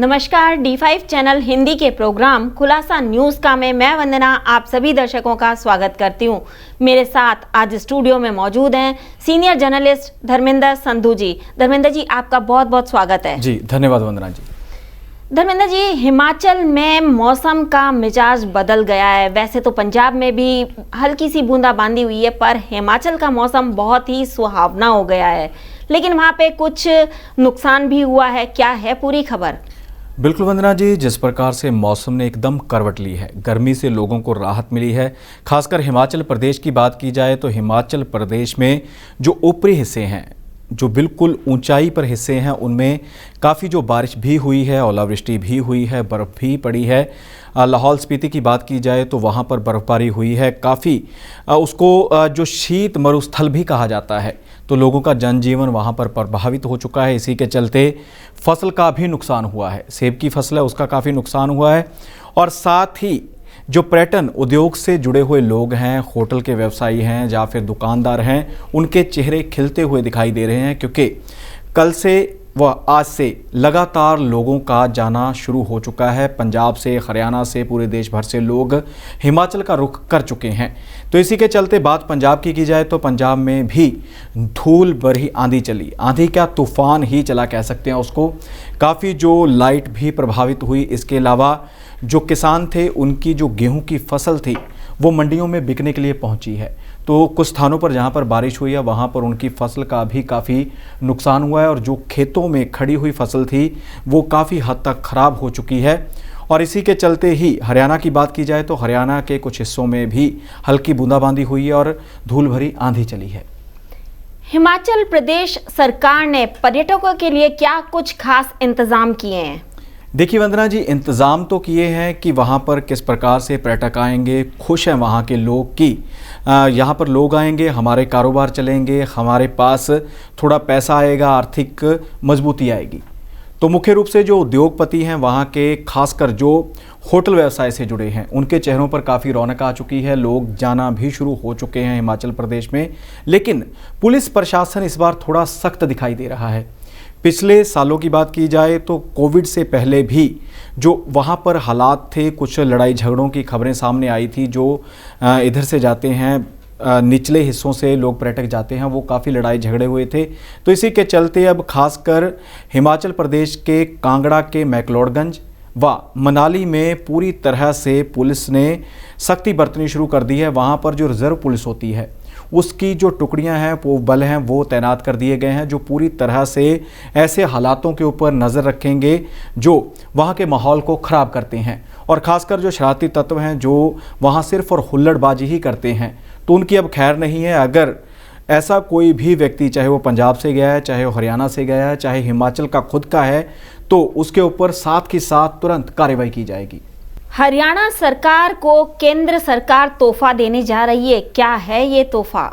नमस्कार, D5 channel Hindi के programme खुलासा न्यूज का में मैं वंदना आप सभी दर्शकों का स्वागत करती हूं। मेरे साथ आज स्टूडियो में मौजूद हैं सीनियर जर्नलिस्ट धर्मेंद्र संधू जी। धर्मेंद्र जी, आपका बहुत बहुत स्वागत है। जी धन्यवाद वंदना जी। धर्मेंद्र जी, हिमाचल में मौसम का मिजाज बदल गया है। वैसे तो पंजाब में भी हल्की सी बूंदाबांदी हुई है, पर हिमाचल का मौसम बहुत ही सुहावना हो गया है, लेकिन वहाँ पे कुछ नुकसान भी हुआ है। क्या है पूरी खबर? बिल्कुल वंदना जी, जिस प्रकार से मौसम ने एकदम करवट ली है, गर्मी से लोगों को राहत मिली है। खासकर हिमाचल प्रदेश की बात की जाए तो हिमाचल प्रदेश में जो ऊपरी हिस्से हैं, जो बिल्कुल ऊंचाई पर हिस्से हैं, उनमें काफ़ी जो बारिश भी हुई है, ओलावृष्टि भी हुई है, बर्फ़ भी पड़ी है। लाहौल स्पीति की बात की जाए तो वहाँ पर बर्फ़बारी हुई है काफ़ी। उसको जो शीत मरुस्थल भी कहा जाता है, तो लोगों का जनजीवन वहाँ पर प्रभावित हो चुका है। इसी के चलते फसल का भी नुकसान हुआ है। सेब की फसल है, उसका काफ़ी नुकसान हुआ है। और साथ ही जो पर्यटन उद्योग से जुड़े हुए लोग हैं, होटल के व्यवसायी हैं या फिर दुकानदार हैं, उनके चेहरे खिलते हुए दिखाई दे रहे हैं, क्योंकि कल से व आज से लगातार लोगों का जाना शुरू हो चुका है। पंजाब से, हरियाणा से, पूरे देश भर से लोग हिमाचल का रुख कर चुके हैं। तो इसी के चलते बात पंजाब की जाए तो पंजाब में भी धूल भरी आंधी चली। आंधी क्या, तूफान ही चला कह सकते हैं उसको। काफ़ी जो लाइट भी प्रभावित हुई। इसके अलावा जो किसान थे, उनकी जो गेहूं की फसल थी वो मंडियों में बिकने के लिए पहुंची है। तो कुछ स्थानों पर जहां पर बारिश हुई है वहां पर उनकी फसल का भी काफ़ी नुकसान हुआ है, और जो खेतों में खड़ी हुई फसल थी वो काफ़ी हद तक ख़राब हो चुकी है। और इसी के चलते ही हरियाणा की बात की जाए तो हरियाणा के कुछ हिस्सों में भी हल्की बूंदाबांदी हुई है और धूल भरी आंधी चली है। हिमाचल प्रदेश सरकार ने पर्यटकों के लिए क्या कुछ खास इंतजाम किए हैं? देखिए वंदना जी, इंतज़ाम तो किए हैं कि वहाँ पर किस प्रकार से पर्यटक आएंगे। खुश हैं वहाँ के लोग कि यहाँ पर लोग आएंगे, हमारे कारोबार चलेंगे, हमारे पास थोड़ा पैसा आएगा, आर्थिक मजबूती आएगी। तो मुख्य रूप से जो उद्योगपति हैं वहाँ के, खासकर जो होटल व्यवसाय से जुड़े हैं, उनके चेहरों पर काफ़ी रौनक आ चुकी है। लोग जाना भी शुरू हो चुके हैं हिमाचल प्रदेश में। लेकिन पुलिस प्रशासन इस बार थोड़ा सख्त दिखाई दे रहा है। पिछले सालों की बात की जाए तो कोविड से पहले भी जो वहाँ पर हालात थे, कुछ लड़ाई झगड़ों की खबरें सामने आई थी। जो इधर से जाते हैं, निचले हिस्सों से लोग पर्यटक जाते हैं, वो काफ़ी लड़ाई झगड़े हुए थे। तो इसी के चलते अब खासकर हिमाचल प्रदेश के कांगड़ा के मैक्लोडगंज व मनाली में पूरी तरह से पुलिस ने सख्ती बरतनी शुरू कर दी है। वहाँ पर जो रिजर्व पुलिस होती है उसकी जो टुकड़ियां हैं, वो बल हैं, वो तैनात कर दिए गए हैं, जो पूरी तरह से ऐसे हालातों के ऊपर नज़र रखेंगे जो वहाँ के माहौल को ख़राब करते हैं। और ख़ासकर जो शरारती तत्व हैं जो वहाँ सिर्फ और हुल्लड़बाजी ही करते हैं, तो उनकी अब खैर नहीं है। अगर ऐसा कोई भी व्यक्ति, चाहे वो पंजाब से गया है, चाहे वो हरियाणा से गया है, चाहे हिमाचल का खुद का है, तो उसके ऊपर साथ ही साथ तुरंत कार्रवाई की जाएगी। हरियाणा सरकार को केंद्र सरकार तोहफा देने जा रही है। क्या है ये तोहफा?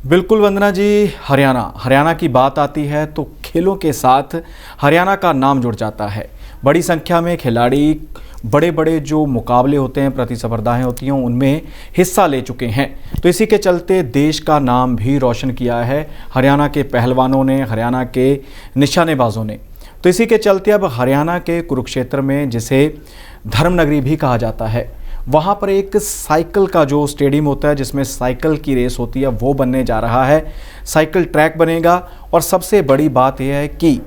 बिल्कुल वंदना जी, हरियाणा की बात आती है तो खेलों के साथ हरियाणा का नाम जुड़ जाता है। बड़ी संख्या में खिलाड़ी बड़े बड़े जो मुकाबले होते हैं, प्रतिस्पर्धाएं होती हैं, उनमें हिस्सा ले चुके हैं। तो इसी के चलते देश का नाम भी रोशन किया है हरियाणा के पहलवानों ने, हरियाणा के निशानेबाजों ने। तो इसी के चलते अब हरियाणा के कुरुक्षेत्र में, जिसे धर्मनगरी भी कहा जाता है, वहाँ पर एक साइकिल का जो स्टेडियम होता है जिसमें साइकिल की रेस होती है, वो बनने जा रहा है। साइकिल ट्रैक बनेगा, और सबसे बड़ी बात यह है कि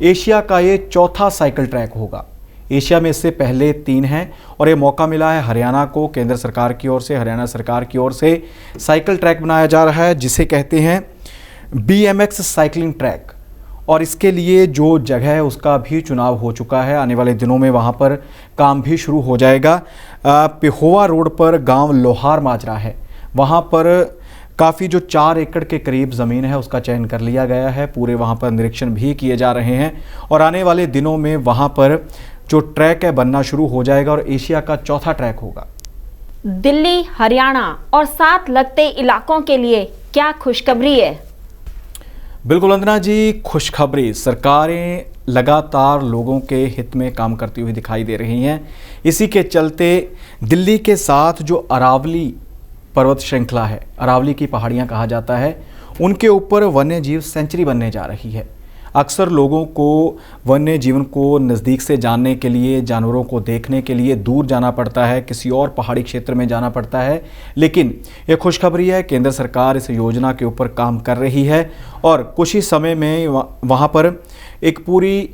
एशिया का ये चौथा साइकिल ट्रैक होगा। एशिया में इससे पहले 3 हैं, और ये मौका मिला है हरियाणा को। केंद्र सरकार की ओर से, हरियाणा सरकार की ओर से साइकिल ट्रैक बनाया जा रहा है, जिसे कहते हैं BMX साइकिलिंग ट्रैक। और इसके लिए जो जगह है उसका भी चुनाव हो चुका है। आने वाले दिनों में वहाँ पर काम भी शुरू हो जाएगा। पिहोवा रोड पर गांव लोहार माजरा है, वहाँ पर काफ़ी जो 4 एकड़ के करीब ज़मीन है उसका चयन कर लिया गया है। पूरे वहाँ पर निरीक्षण भी किए जा रहे हैं, और आने वाले दिनों में वहाँ पर जो ट्रैक है बनना शुरू हो जाएगा, और एशिया का चौथा ट्रैक होगा। दिल्ली, हरियाणा और साथ लगते इलाकों के लिए क्या खुशखबरी है? बिल्कुल वंदना जी, खुशखबरी। सरकारें लगातार लोगों के हित में काम करती हुई दिखाई दे रही हैं। इसी के चलते दिल्ली के साथ जो अरावली पर्वत श्रृंखला है, अरावली की पहाड़ियां कहा जाता है, उनके ऊपर वन्य जीव सेंचुरी बनने जा रही है। अक्सर लोगों को वन्य जीवन को नज़दीक से जानने के लिए, जानवरों को देखने के लिए दूर जाना पड़ता है, किसी और पहाड़ी क्षेत्र में जाना पड़ता है। लेकिन ये खुशखबरी है, केंद्र सरकार इस योजना के ऊपर काम कर रही है और कुछ ही समय में वहाँ पर एक पूरी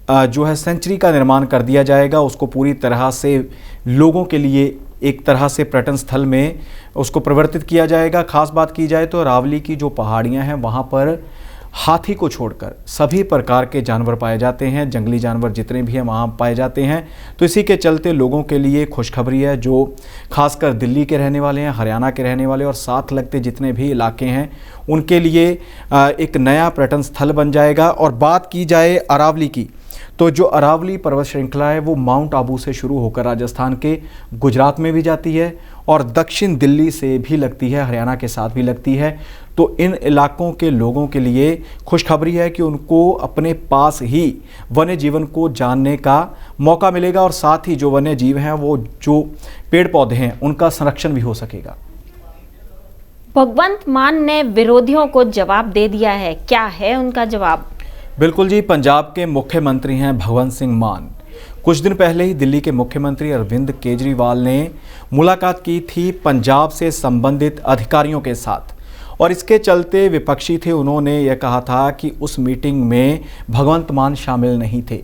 जो है सेंचुरी का निर्माण कर दिया जाएगा। उसको पूरी तरह से लोगों के लिए एक तरह से पर्यटन स्थल में उसको परिवर्तित किया जाएगा। खास बात की जाए तो अरावली की जो पहाड़ियां हैं वहाँ पर हाथी को छोड़कर सभी प्रकार के जानवर पाए जाते हैं, जंगली जानवर जितने भी हैं वहाँ पाए जाते हैं। तो इसी के चलते लोगों के लिए खुशखबरी है, जो खासकर दिल्ली के रहने वाले हैं, हरियाणा के रहने वाले और साथ लगते जितने भी इलाके हैं उनके लिए एक नया पर्यटन स्थल बन जाएगा। और बात की जाए अरावली की, तो जो अरावली पर्वत श्रृंखला है वो माउंट आबू से शुरू होकर राजस्थान के गुजरात में भी जाती है और दक्षिण दिल्ली से भी लगती है, हरियाणा के साथ भी लगती है। तो इन इलाकों के लोगों के लिए खुशखबरी है कि उनको अपने पास ही वन्य जीवन को जानने का मौका मिलेगा और साथ ही जो वन्य जीव हैं, वो जो पेड़ पौधे हैं, उनका संरक्षण भी हो सकेगा। भगवंत मान ने विरोधियों को जवाब दे दिया है, क्या है उनका जवाब? बिल्कुल जी, पंजाब के मुख्यमंत्री हैं भगवंत सिंह मान। कुछ दिन पहले ही दिल्ली के मुख्यमंत्री अरविंद केजरीवाल ने मुलाकात की थी पंजाब से संबंधित अधिकारियों के साथ और इसके चलते विपक्षी थे, उन्होंने यह कहा था कि उस मीटिंग में भगवंत मान शामिल नहीं थे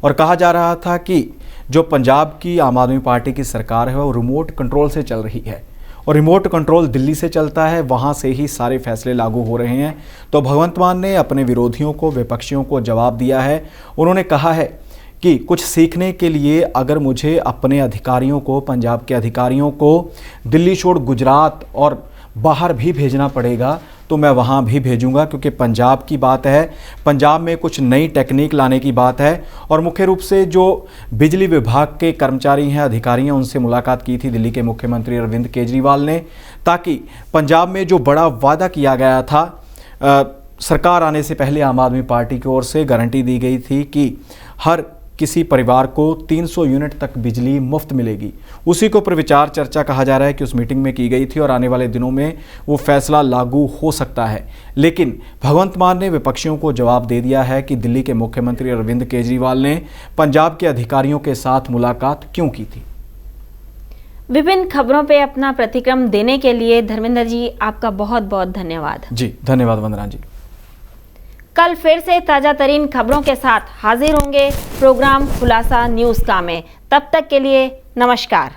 और कहा जा रहा था कि जो पंजाब की आम आदमी पार्टी की सरकार है वो रिमोट कंट्रोल से चल रही है और रिमोट कंट्रोल दिल्ली से चलता है, वहाँ से ही सारे फैसले लागू हो रहे हैं। तो भगवंत मान ने अपने विरोधियों को, विपक्षियों को जवाब दिया है। उन्होंने कहा है कि कुछ सीखने के लिए अगर मुझे अपने अधिकारियों को, पंजाब के अधिकारियों को दिल्ली छोड़ गुजरात और बाहर भी भेजना पड़ेगा तो मैं वहाँ भी भेजूंगा, क्योंकि पंजाब की बात है, पंजाब में कुछ नई टेक्निक लाने की बात है। और मुख्य रूप से जो बिजली विभाग के कर्मचारी हैं, अधिकारी हैं, उनसे मुलाकात की थी दिल्ली के मुख्यमंत्री अरविंद केजरीवाल ने, ताकि पंजाब में जो बड़ा वादा किया गया था सरकार आने से पहले आम आदमी पार्टी की ओर से गारंटी दी गई थी कि हर किसी परिवार को 300 यूनिट तक बिजली मुफ्त मिलेगी, उसी को पर विचार चर्चा कहा जा रहा है कि उस मीटिंग में की गई थी और आने वाले दिनों में वो फैसला लागू हो सकता है। लेकिन भगवंत मान ने विपक्षियों को जवाब दे दिया है कि दिल्ली के मुख्यमंत्री अरविंद केजरीवाल ने पंजाब के अधिकारियों के साथ मुलाकात क्यों की थी। विभिन्न खबरों पे अपना प्रतिक्रम देने के लिए धर्मेंद्र जी आपका बहुत बहुत धन्यवाद। जी धन्यवाद वंदना जी। कल फिर से ताजा तरीन खबरों के साथ हाजिर होंगे प्रोग्राम खुलासा न्यूज़ का में। तब तक के लिए नमस्कार।